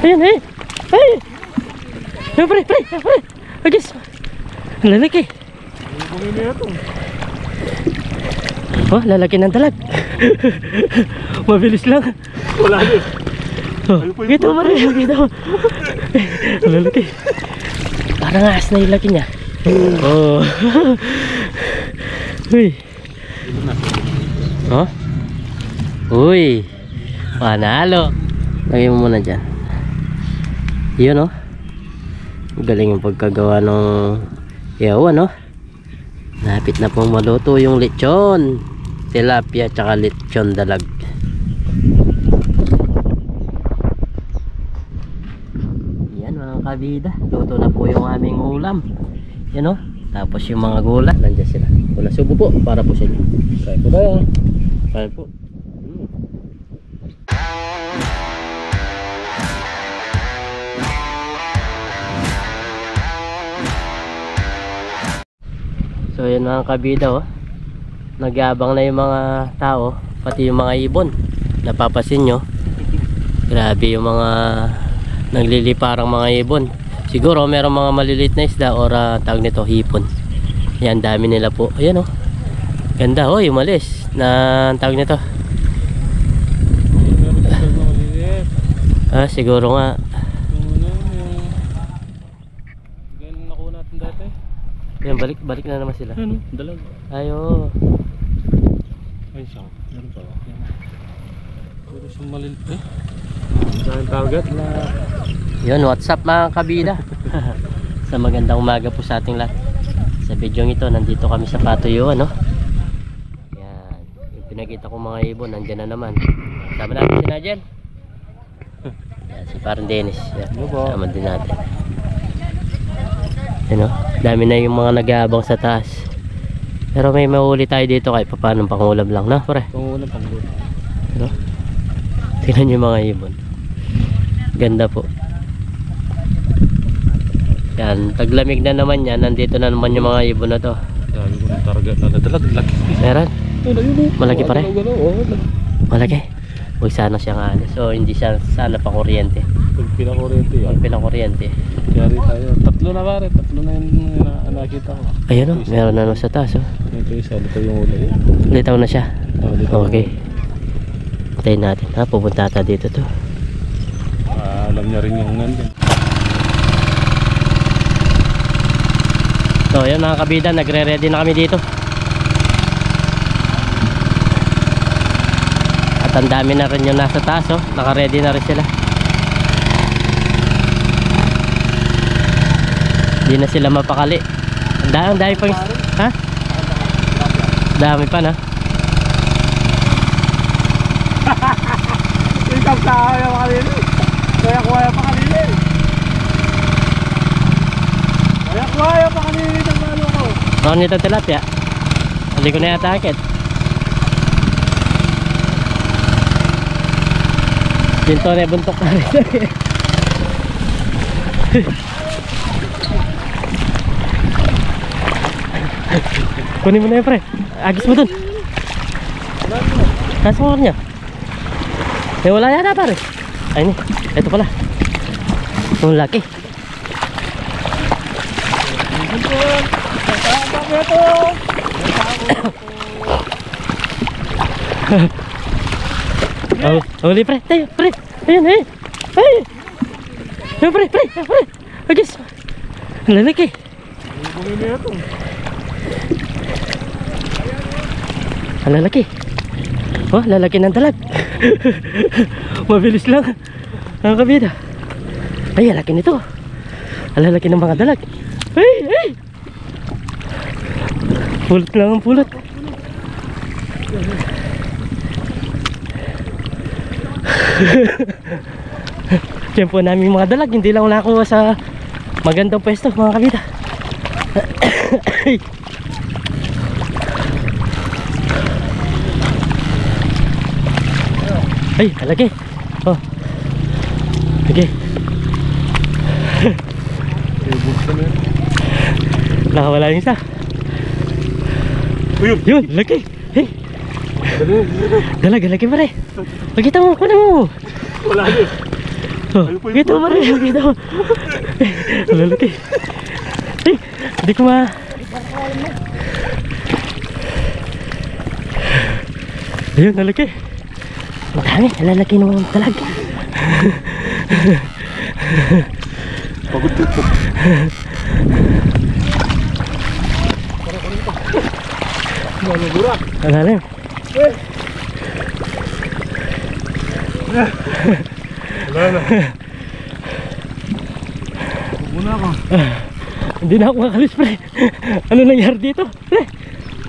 Ayan, ayan. Ay! Ayan, pre. Agis. Lalaki. Oh, lalaki ng dalag. Mabilis lang. Wala din. Oh, kita mo rin. Kita mo. Lalaki. Parang ahas na yung laki niya. Oh. Uy. Oh. Uy. Panalo. Lagay mo muna dyan. Yun oh. Galing yung pagkagawa ng yawan oh. Napit na pong maluto yung lechon. Tilapia tsaka lechon dalag. Yan mga kabida. Luto na po yung aming ulam. Yan oh. Tapos yung mga gula. Nandiyan sila. Gula subo po para po sa inyo. Kain po tayo. Kain po. So yun mga kabida oh. Nag-aabang na yung mga tao, pati yung mga ibon. Napapasin nyo. Grabe yung mga nagliliparang mga ibon. Siguro merong mga maliliit na isda or tawag nito hipon. Yan dami nila po. Ayan oh. Ganda oh, yung malis na tawag nito. Siguro nga. Yan, balik na naman sila. Ano? Dalag. Ayo. Ay, siya. Meron pa. Puro siyang malilit eh. Saan target na... Yun, what's up mga kabida. Sa magandang umaga po sa ating lahat. Sa video ito, nandito kami sa patuyuan, no? Yan. Yung pinakita kong mga ibon, nandyan na naman. Sama natin si Nigel. Yan, si Parang Dennis. Yan, sama din natin. Yan, no? Dami na yung mga nag-aabang sa taas. Pero may mahuli tayo dito kahit paano pangulam lang, na pare? Pangulam, pangulam. Ano? Tingnan nyo yung mga ibon. Ganda po. Yan, taglamig na naman yan. Nandito na naman yung mga ibon na to. Dami ko ng target na nadalag. Meron? Malaki pare? Malaki? Huwag sana siya nga. So hindi siya sana pa kuryente. Pag pinakuryente yan. Pag pinakuryente. Yari tayo. Tatlo na pare. Tatlo na yung nakita ko. Ayun o, meron na sa taas o. Ito isa. Ito yung ula yun. Litaw na siya. Okay. Patayin natin. Pupunta ata dito to. Alam niya rin yung nandun. So yan mga kabida, nagre-ready na kami dito. At ang dami na rin yung nasa taas oh. Naka-ready na rin sila. Hindi na sila mapakali. Ang dami pang... Ha? Dami pa na. Ikaw sa kaya pa kanina. Kaya kuwaya pa kanina. Kaya kuwaya pa kanina ng ano ko. Noon nito tilapia. Hindi ko na yata akit. Dito na buntok na rin. Kunin mo na yun pre. Agis mo dun. Nasa mo niya. Wala yata pare. Ay ni, ito pala. Ang laki. Huli pre, tayo pre. Ayan eh. Ay. Ayan pre. Agis. Ang lalaki. Ang lalaki. Oh, lalaki ng dalag. Mabilis lang. Ang kabida. Ay, lalaki nito. Ang lalaki ng mga dalag. Ay. Pulot lang ang pulot. Tiyempo namin mga dalag. Hindi lang nakuha sa magandang pwesto mga kabida. Ay, lagi. Oh. Okay. Nakawala yung isa. Yun, lagi. Hey. Dalaga, lagi pare. Pagkita mo, kunin mo. Wala din. Oh, kita mo rin, kita mo. Lalaki. Eh, hindi ko ma... Ayun, lalaki. Ang dami, lalaki naman talag. Pagod dito. Manugurak. Ang lalim. Wala na. Muna ako. Hindi na ako makalis, pre. Ano nangyari dito? Pre,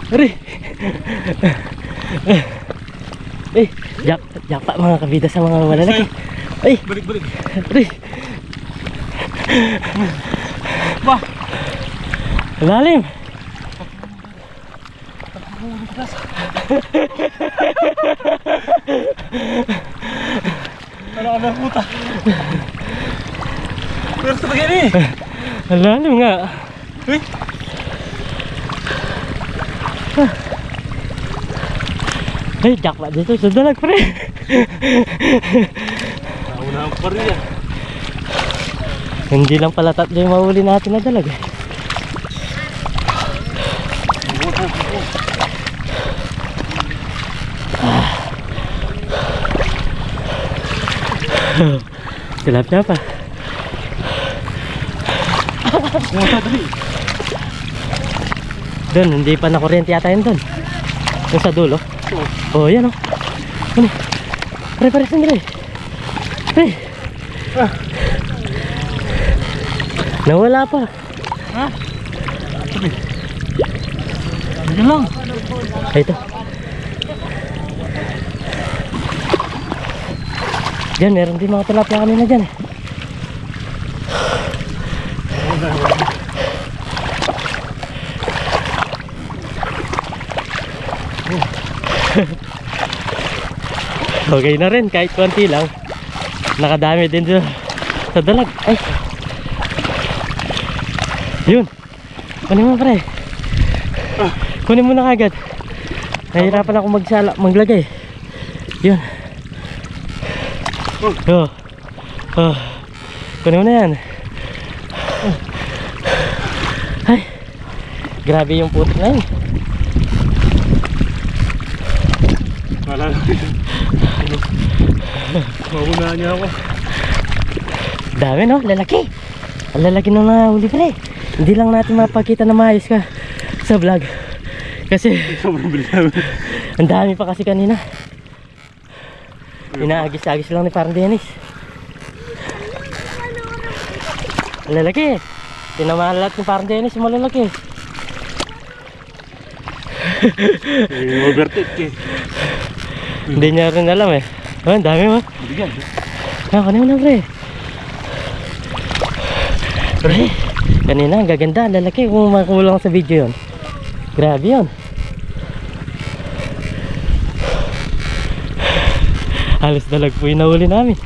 pre. Eh, jakpa mga kabida sa mga malalaki. Ay, Balik. pre. Bah. Ang lalim. Wala na puta. Pero sa bagay ni. Ang lalim nga. Eh? Ay, jakpa dito sa dalag, pre. Nauna ang pariya. Hindi lang pala tatlo yung mahuli natin na dalag. Tilapia pa. Doon, hindi pa nakuryente yata yun doon. Yung sa dulo. Oh, yan oh. Ano? Pare, sandali. Pre. Nawala pa. Ha? Diyan lang. Ay, ito. Diyan, meron din mga tilapia kanina dyan eh. Okay na rin, kahit konti lang. Nakadami din dito sa dalag. Ay. Yun. Kunin mo, pre. Kunin mo na kagad. Nahirapan ako maglagay. Yun. Oh. Kunin mo na yan. Ay. Grabe yung putik na yun. Wala na. Mauna niya ako. Dami no, lalaki. Ang lalaki na nahuli, pre. Hindi lang natin mapakita na maayos ka sa vlog. Kasi Sobrang bilang. ang dami pa kasi kanina. Inaagis-agis lang ni parang Dennis. Ang lalaki. Tinamaan lahat ni parang Dennis yung malalaki. Overtake eh. Hindi niya rin alam eh. Oh, ang dami mo. Bigyan. Kanina mo na, pre. Pre, kanina ang gaganda, ang lalaki kung makulang sa video yon. Grabe yun. Halos dalag po yung nahuli namin.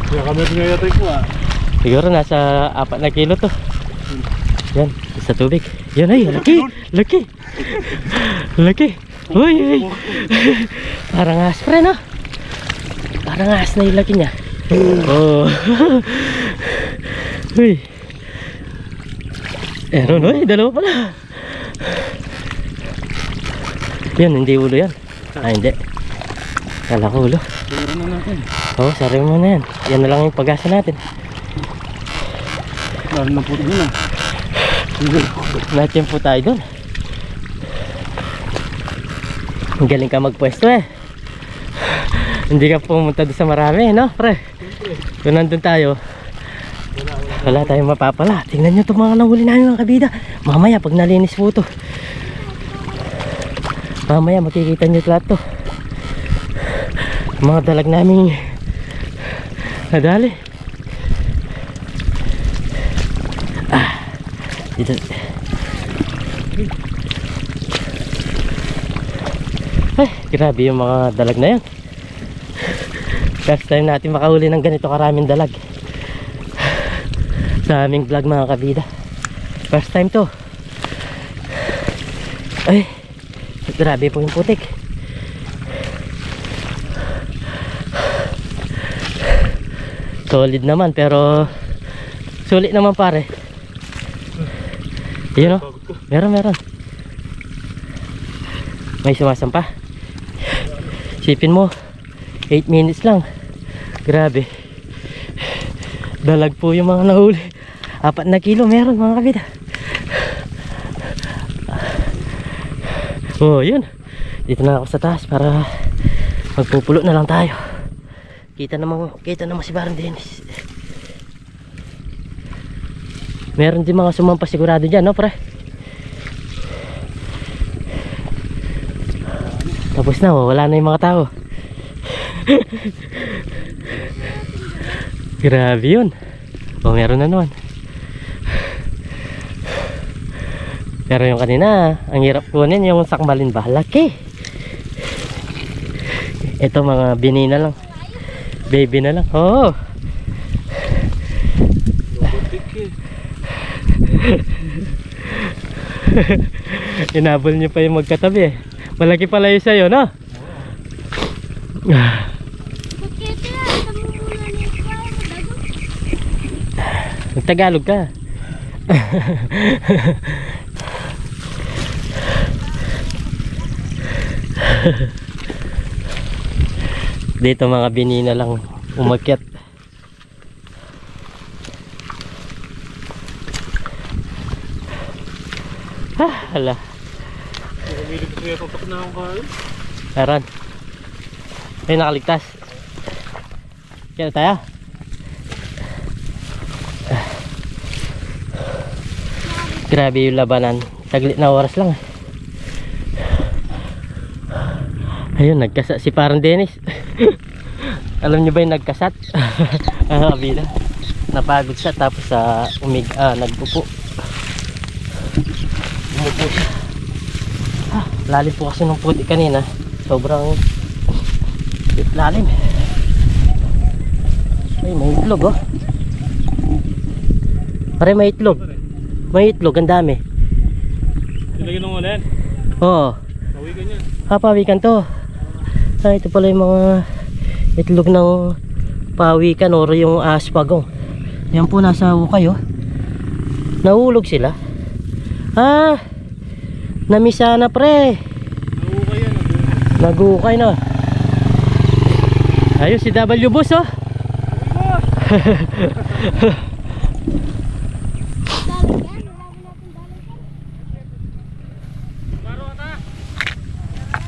Kaya kami rin nga yatay ko ah. Siguro nasa 4 na kilo to. Yan, sa tubig. Yan ay, laki. Laki. Laki. Uy. Parang ahas, pre, no? Parang ahas na yung laki niya. Oh. Uy. Eron, uy, dalawa pala. Yan, hindi ulo yan. Ah, hindi. Kala ko ulo. Meron na natin. Oo, sarili mo na yan. Yan na lang yung pag-asa natin. Lalo na po doon ah. Natin po tayo doon. Galing ka magpwesto eh. Hindi ka pumunta doon sa marami, no, pre? Kung nandun tayo, wala tayong mapapala. Tingnan nyo itong mga nahuli namin, mga kabida. Mamaya pag nalinis po ito, mamaya makikita nyo lahat to. Mga dalag namin nadali. Dito. Ay, grabe yung mga dalag na yan. First time natin makahuli ng ganito karaming dalag sa aming vlog, mga kabida. First time to. Ay, grabe po yung putik. Solid naman pero sulit naman pare. Yun o. Meron. May sumasampa. Sipin mo 8 minutes lang. Grabe. Dalag po yung mga nahuli. 4 na kilo meron mga kabida. Oh yun. Dito na ako sa taas para magpupulo na lang tayo. Kita naman si Parang Dennis. Meron din mga sumampa sigurado dyan, no pre? Tapos na, wala na yung mga tao. Grabe yun. O meron na naman. Pero yung kanina, ang hirap kunin yung sakmalin ba? Laki. Ito mga binina lang. Baby na lang. Oo. Inabol niyo pa yung magkatabi eh. Malaki pala yung sayo, no? Nagtagalog ka. Dito mga binina lang umakyat. Hala. Meron. Ay nakaligtas. Kaya tayo. Grabe yung labanan. Saglit na oras lang. Ayun, nagkasat si Parang Dennis. Alam niyo ba yung nagkasat? Kabila. Napagod siya tapos nagpupo. Umupo siya. Lalim po kasi ng puti kanina. Sobrang lalim. Ay, may itlog oh. Pare, may itlog. May itlog, ang dami. Ilagay nung ulan. Oo. Pawikan yan. Pawikan to. Ito pala yung mga itlog ng pawikan o yung aspagong. Yan po nasa hukay oh. Nahulog sila. Namisa na pre. Nahukay yan. Nagukay na. Ayun si W Boss oh.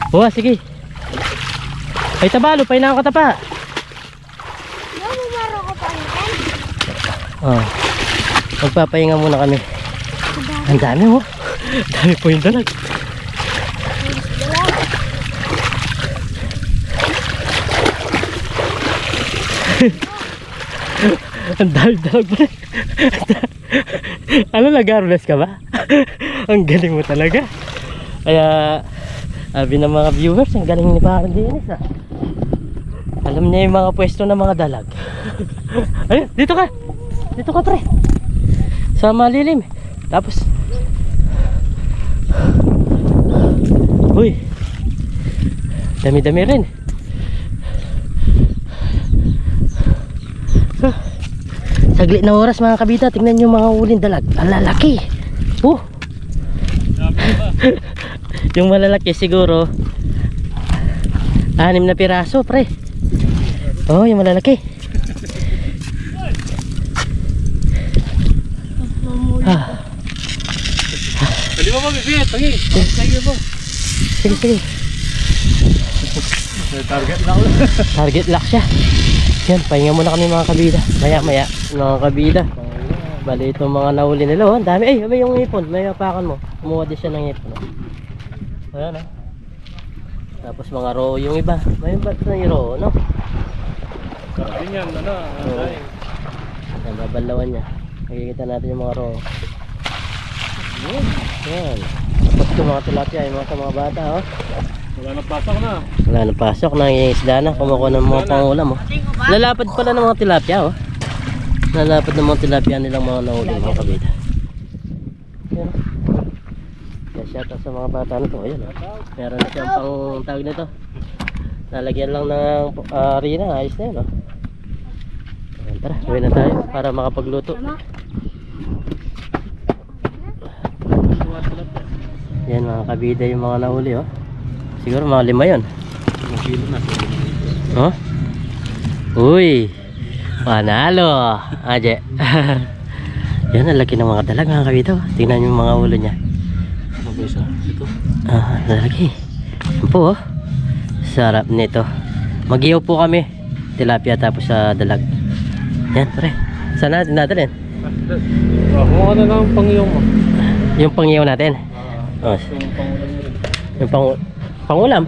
Oh, sige. Ay tabalo, painaw ka tapa. Oh. Magpapahinga muna kami. Ang dami oh. Ang dami po yung dalag. Ang dami dalag po. Ano, nag-harvest ka ba? Ang galing mo talaga. Kaya sabi ng mga viewers, ang galing ni Parang Dennis ah. Alam niya yung mga pwesto ng mga dalag. Ayun, dito ka. Dito ka pre. Sa malilim. Tapos uy, dami-dami rin. Saglit na oras mga kabita. Tingnan nyo mga uling dalag. Ang lalaki. Yung malalaki siguro 6 na piraso pre. Oh, yung malalaki. Dali mo mag-ibig, tangi. Sige po. Sige. Target lock. Target lock siya. Yan, pahinga muna kami mga kabida. Maya mga kabida. Bali itong mga nahuli nila oh. Ang dami. Ay, may yung ipon. May apakan mo. Kumuha din siya ng ipon. Ayan oh. Tapos mga row yung iba. May ba't na yung row, no? Karapin yan, ano? Ayan, babalawan niya. Makikita natin yung mga row. Ayan. Tapos yung mga tilapia, yung mga bata oh. Wala nang pasok na. Wala nang pasok, nangingisda na. Kumukuha ng mga pangulam oh. Lalapad pala ng mga tilapia oh. Lalapad ng mga tilapia nilang mga nahuli mga kabida. Ayan. Kaya shout out sa mga bata na to. Ayan oh. Meron na siyang pang tawag nito. Lalagyan lang ng arena. Ayos na yun oh. Tara, uwi na tayo para makapagluto. Yan mga kabida yung mga nahuli oh. Siguro mga 5 yun. Ilang kilo na. Oh? Uy! Panalo! Aje. Yan, ang laki ng mga dalag mga kabida oh. Tingnan yung mga ulo niya. Ano ba isa? Ito? Ah, lalaki. Yan po oh. Sarap nito. Mag-ihaw po kami. Tilapia tapos sa dalag. Yan, pre. Saan natin natin? Kung ano lang ang pangyaw mo? Yung pang-ihaw natin. Oh. Yung pangulam mo rin. Yung pangulam?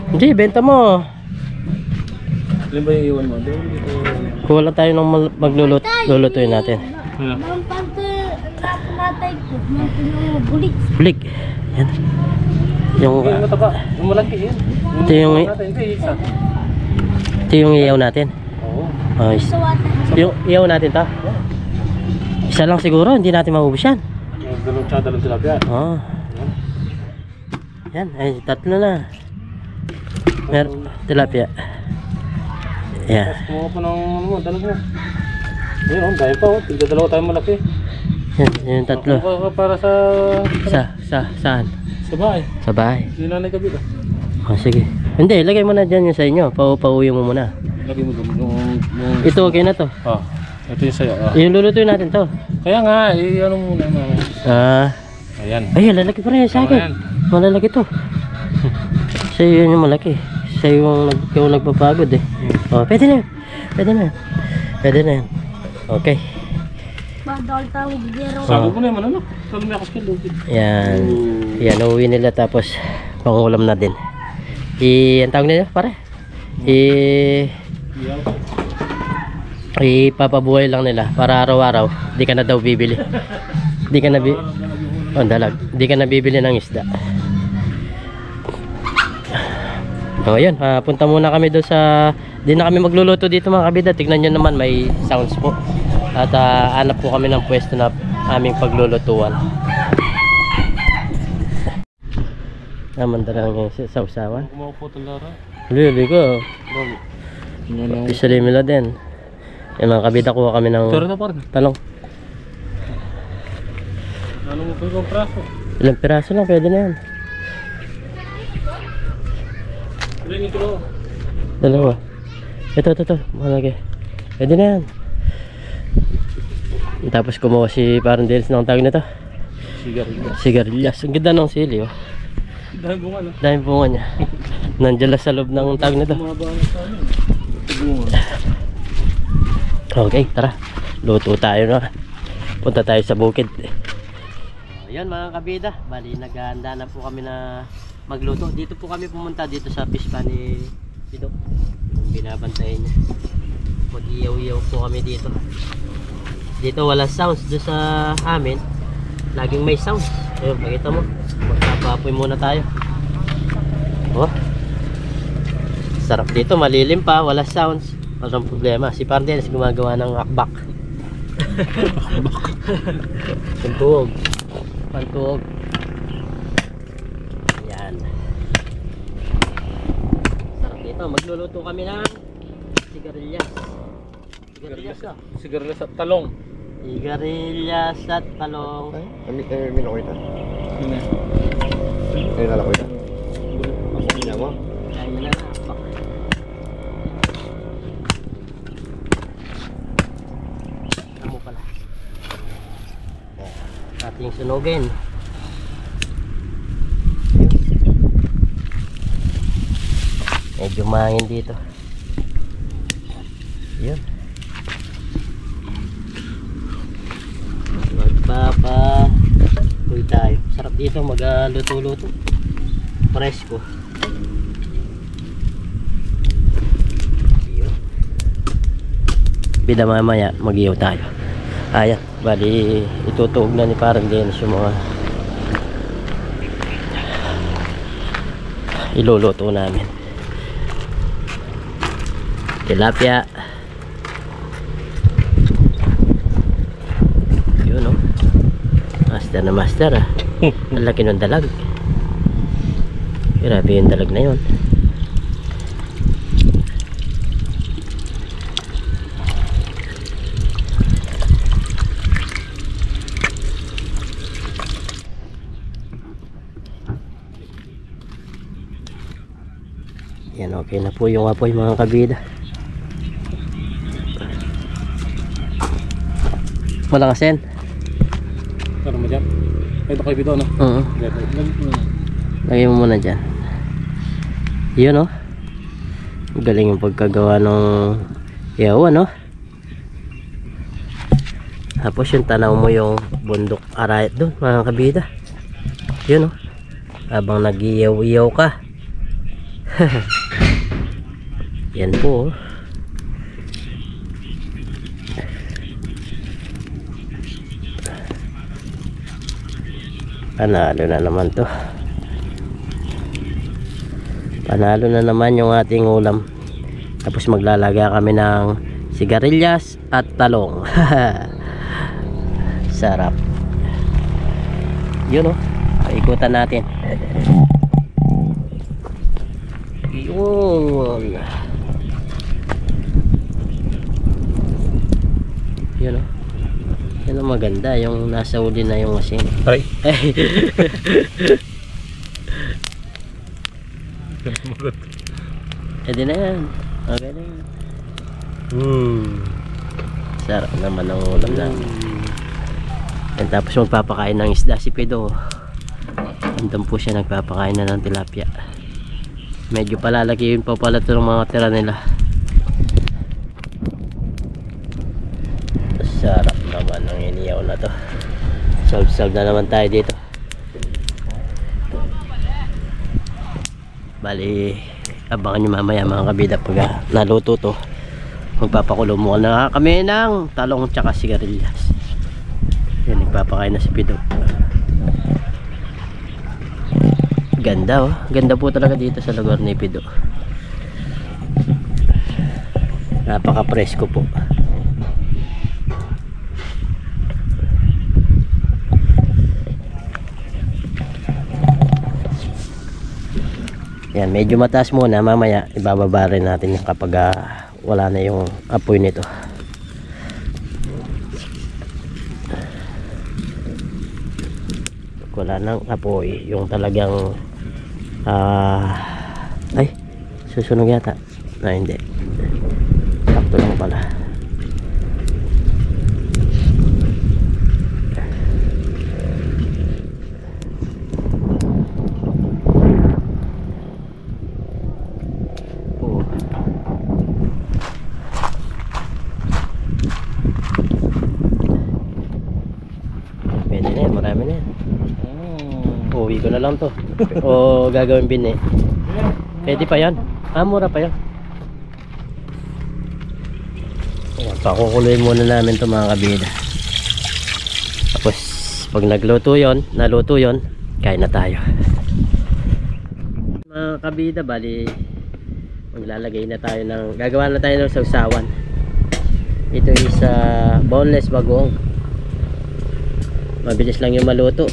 Hindi, benta mo. Ilan ba yung iwan mo? Dito. Kuha tayo ng maglulutuin natin. Ano? Bulik. Yan. Yung Yung mataba. Yung malaki yun. ito yung Ito isa. ito yung ihaw natin. Oo. Oh, yung ihaw natin ta. Isa lang siguro, hindi natin maubos yan. Yung dalawang tilapia. Oh. Yan, ay tatlo na. Meron tilapia. Yan. Tapos kumuha po ng ano mo, dalag mo. Ayun oh, dahil pa oh. Tigdadalawa tayo malaki. Yan, yung tatlo. Kumuha ka para sa... Saan? Sa bahay. Sa bahay. Yung nanay kabila. Oh, sige. Hindi, lagay mo na dyan yung sa inyo. Pauwi mo muna. Lagi mo doon. Yung... Ito, okay na to. Ah, ito yung sayo. Ah. Yung lulutuin natin to. Kaya nga, ano muna. Ah. Ayan. Ay, lalaki pa rin sa akin. Ayan. Malalaki to. Sa'yo yun yung malaki. Sa'yo yung nagpapagod eh. Oh, pwede na yun. Pwede na yun. Pwede na yun. Okay. Sabi mo na yung mananok. Sabi mo ako skill. Yan. Yan, uuwi nila tapos pangulam na din. Ang tawag nila, pare? Ipapabuhay lang nila para araw-araw di ka na daw bibili. Di ka na dalag. Di ka na bibili ng isda. So ayun, punta muna kami doon sa... Di na kami magluluto dito mga kabida. Tignan nyo naman, may sounds po. At hanap po kami ng pwesto na aming paglulutuan. Naman darang yung sausawan. Kumawa po talara. Lili ko. Pisalimila din. Yung mga kabida, kuha kami ng Pero na pa rin. talong. Ano mo pa yung praso? Ilang piraso lang, pwede na yan. Ilan yung kilo? Dalawa. Ito. Malaki. Pwede na yan. Tapos kumuha si parang Dennis ng tawag nito. Sigarilyas. Ang ganda ng sili oh. Dahil bunga na. Dahil bunga niya. Nandiyan lang sa loob ng tawag nito. Okay, tara. Luto tayo na. Punta tayo sa bukid. Ayan mga kabida. Bali, naghahanda na po kami na magluto. Dito po kami pumunta dito sa fish pan ni Pido. Binabantayan niya. Mag-iyaw-iyaw po kami dito. Dito wala sounds. Doon sa amin, laging may sounds. Ayun, pakita mo. Magpapapoy muna tayo. Oh. Sarap dito, malilim pa, wala sounds. Walang problema. Si Pardenes gumagawa ng akbak. Pantuog. Pantuog. Yan. Sarap dito. Magluluto kami ng sigarilyas. Sigarilyas at talong. Sigarilyas at talong. Minok kita. Ay, nalako kita. Ako niya mo. Kaya na akbak. Amo pala. Ating sunugin. Medyo mahangin dito. Yun. Magpapa-uy tayo. Sarap dito magluto-luto. Presko. Yun. Bida mamaya mag-iyaw tayo. Ayan. Bali itutuog na ni parang Dennis yung mga iluluto namin. Tilapia. Yun oh. Master na master ah. Ang laki ng dalag. Grabe yung dalag na yun. Okay na po yung apoy mga kabida. Walang asin. Tara mo dyan. Ito kayo dito, no? Oo. Lagay mo muna dyan. Yun oh. Galing yung pagkagawa ng yawa, no? Tapos yung tanaw mo yung bundok arayat doon mga kabida. Yun oh. Habang nag-iyaw-iyaw ka. Yan po oh. Panalo na naman to. Panalo na naman yung ating ulam. Tapos maglalaga kami ng sigarilyas at talong. Sarap. Yun oh. Paikutan natin. Yun. Yun oh. Yan ang maganda, yung nasa uli na yung machine. Aray. Pwede na yan. Okay na yan. Sarap naman ang ulam namin. And tapos magpapakain ng isda si Pedro. Andun po siya nagpapakain na ng tilapia. Medyo palalakihin pa pala ito ng mga tira nila. Sarap naman ang iniyaw na to. Solve na naman tayo dito. Bali, abangan nyo mamaya mga kabida pag naluto to. Magpapakulo mo na kami ng talong tsaka sigarilyas. Yan, nagpapakain na si Pido. Ganda oh. Ganda po talaga dito sa lugar ni Pido. Napaka presko po. Yan, medyo mataas muna, mamaya ibababa rin natin yung kapag wala na yung apoy nito. Wala nang apoy, yung talagang ay, susunog yata. Hindi. Sakto lang pala. Marami na yan. Uwi ko na lang to. O gagawin bin eh. Pwede pa yan. Mura pa yan. Ayan, pakukuloyin muna namin to mga kabida. Tapos pag naluto yon, kain na tayo. Mga kabida, bali maglalagay na tayo ng, gagawa na tayo ng sausawan. Ito is boneless bagoong. Mabilis lang yung maluto.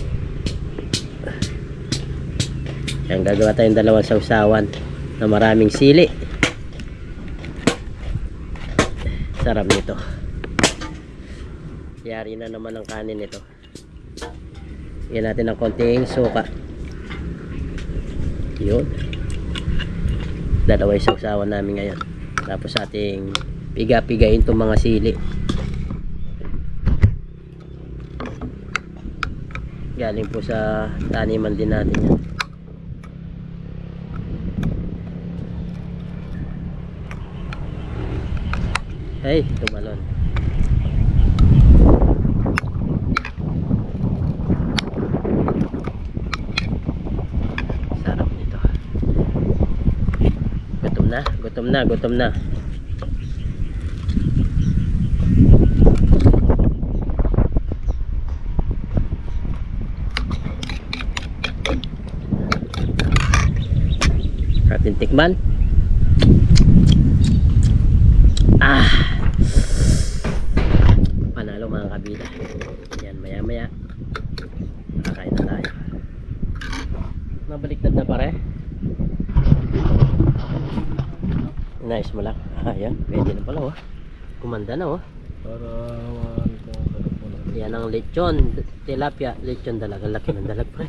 Yan, gagawa tayong dalawang sausawan na maraming sili. Sarap nito. Yari na naman ang kanin nito. Yan natin ng konting suka. Yun. Dalawa yung sausawan namin ngayon. Tapos ating piga-pigain itong mga sili. Galing po sa taniman din natin yan. Hey, tumalon. Sarap nito. Gutom na. Ating tikman. Panalo mga kabida. Yan, maya kakain na tayo. Mabaliktad na pare. Nice mo lang. Yan, pwede na pala oh. Kumanda na oh. Para yan ang lechon tilapia. Lechon dalaga. Laki ng dalag pre.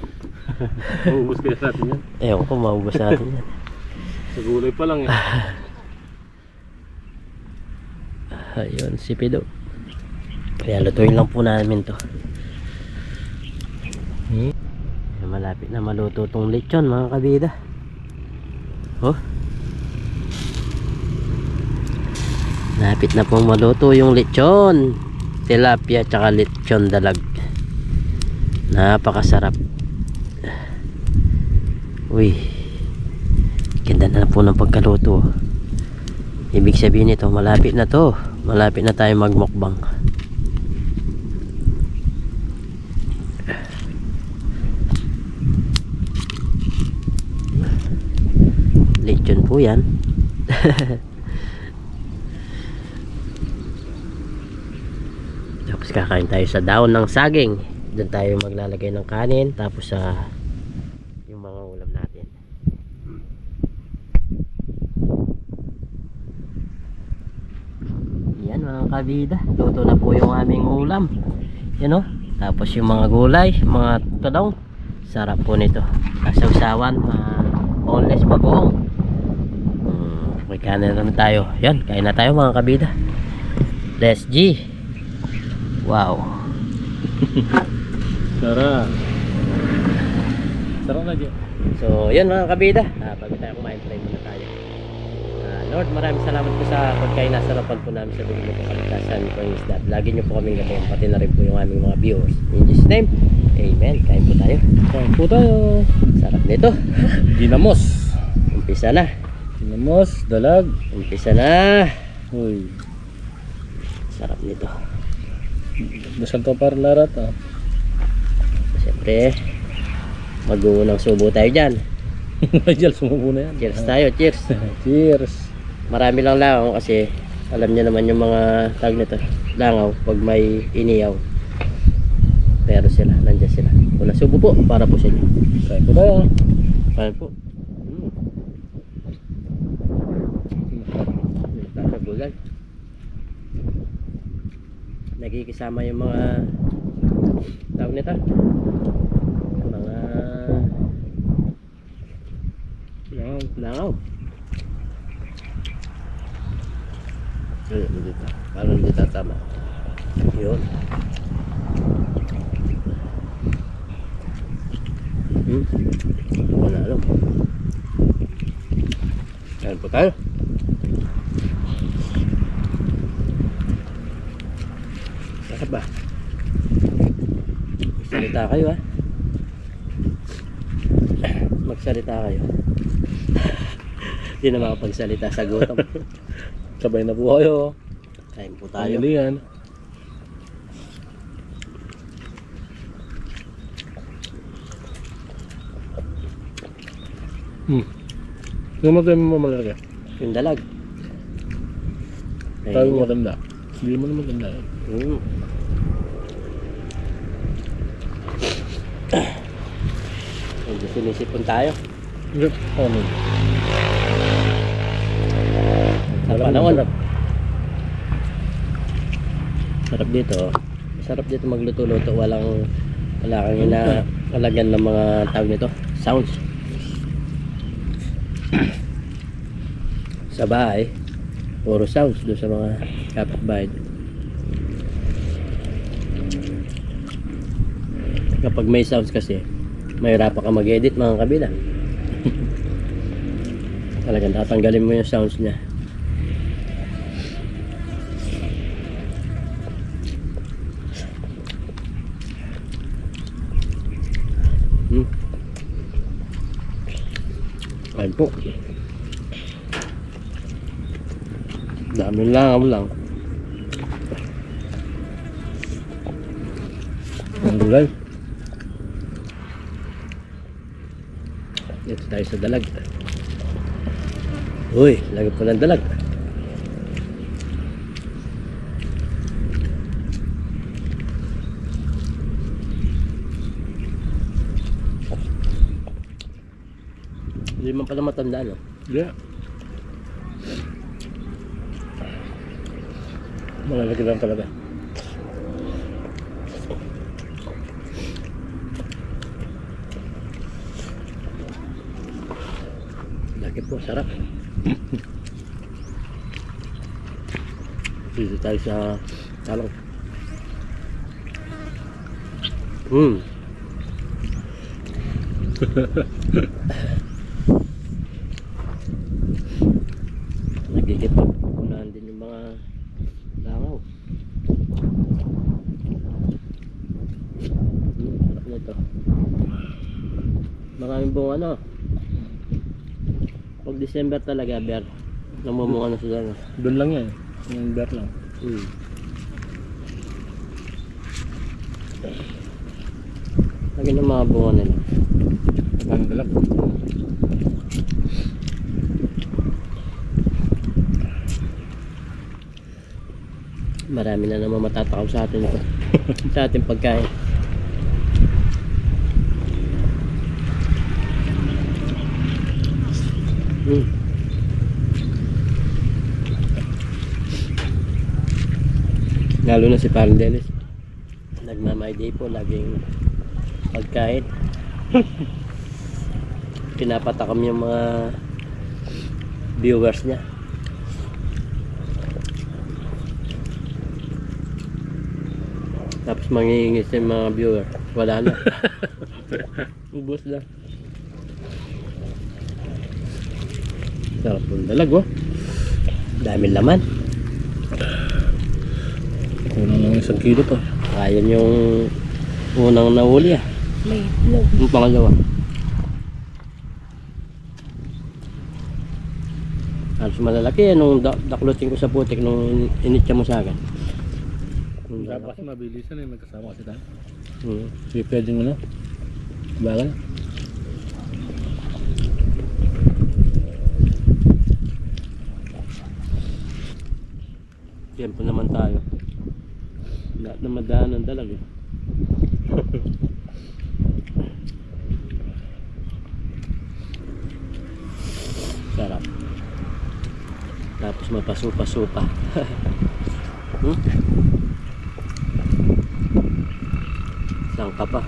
Maubos kaya natin yan. Ewan ko, maubos natin yan. Sa gulay pa lang eh. Ayun, si Pido. Kaya lutuin lang po namin to. Ayan, malapit na maluto tong lechon mga kabida. Oh. Malapit na pong maluto yung lechon. Tilapia tsaka lechon dalag. Napakasarap. Uy. Ganda na po ng pagkaluto. Ibig sabihin nito, malapit na to. Malapit na tayo magmukbang. Lechon po yan. Tapos kakain tayo sa daon ng saging. Doon tayo maglalagay ng kanin. Tapos sa yung mga ulam natin. Yan mga kabida. Luto na po yung aming ulam. Yan o. Tapos yung mga gulay, mga talong. Sarap po nito. Kasawsawan, boneless bagoong. May kanin naman tayo. Yan, kain na tayo mga kabida. Let's G. Wow. Sarap. Sarap na dyan. So, yan mga kabida. Bago tayo kumain, pray muna tayo. Lord, maraming salamat po sa pagkain na sarapan po namin sa bigyan po kaligtasan po yung isda. Lagi nyo po kaming gabon, pati na rin po yung aming mga viewers. In Jesus' name, amen. Kain po tayo. Kain po tayo. Sarap nito. Ginamos. Umpisa na. Ginamos, dalag. Umpisa na. Uy. Sarap nito. Dasal to para larat ah. Siyempre, mag-uunang subo tayo dyan. Majal, sumubo na yan. Cheers tayo, cheers. Cheers. Marami lang langaw kasi alam niyo naman yung mga tag nito. Langaw pag may iniyaw. Pero sila, nandiyan sila. Una subo po para po sa inyo. Kain po tayo. Kain po. Nakagulay. Nagkikisama yung mga tawag nito. Mga langaw. Ayun, dito. Parang hindi tatama. Yun. Ako na alam. Kain po tayo. Sarap ba? Magsalita kayo ha. Magsalita kayo. Hindi na makapagsalita sa gutom. Sabay na po kayo. Kain po tayo. Pangilian. Yung matay mo mamalaki. Yung dalag. Sabi mo matanda. Hindi mo naman matanda. Medyo sinisipon tayo. Hindi. Ano? Sa panahon. Sarap dito. Sarap dito magluto-luto. Wala kang inaalagyan ng mga tawag nito. Sounds. Sa bahay, puro sounds doon sa mga kapitbahay. Kapag may sounds kasi, mahirapan ka mag-edit mga kabila. Talagang tatanggalin mo yung sounds niya. Ayun po. Dami lang. Ang gulay. Dito tayo sa dalag. Uy, lagi po ng dalag. Hindi man pala matanda, no? Yeah. Malalaki lang talaga. Lagi po, sarap. Dito tayo sa talong. Nagigipag. Unahan din yung mga langaw. Sarap nito. Maraming buong ano. Pag December talaga, bear. Namumunga na sila. No? Doon lang yan. Yung bear lang. Lagi ng mga bunga nila. Ang dalag. Marami na naman matatakaw sa atin ito. Sa ating pagkain. Lalo na si Parang Dennis. Nagmamay-day po, laging pagkain. Pinapatakam yung mga viewers niya. Tapos mangingis yung mga viewer. Wala na. Ubus na. Sarap ng dalag, oh. Dami laman. Kulang lang 1 kilo to. Ayan yung unang nahuli, ah. May itlog. Yung pangalawa. Halos malalaki, nung daklutin ko sa putik nung initya mo sa akin. Dapat mabilisan eh, magkasama kasi tayo. Hmm. Sige, pwedeng ano? Bagal. Tempo naman tayo. Lahat na madaan ng dalag, eh. Sarap. Tapos mapasupa-supa. Sangka pa.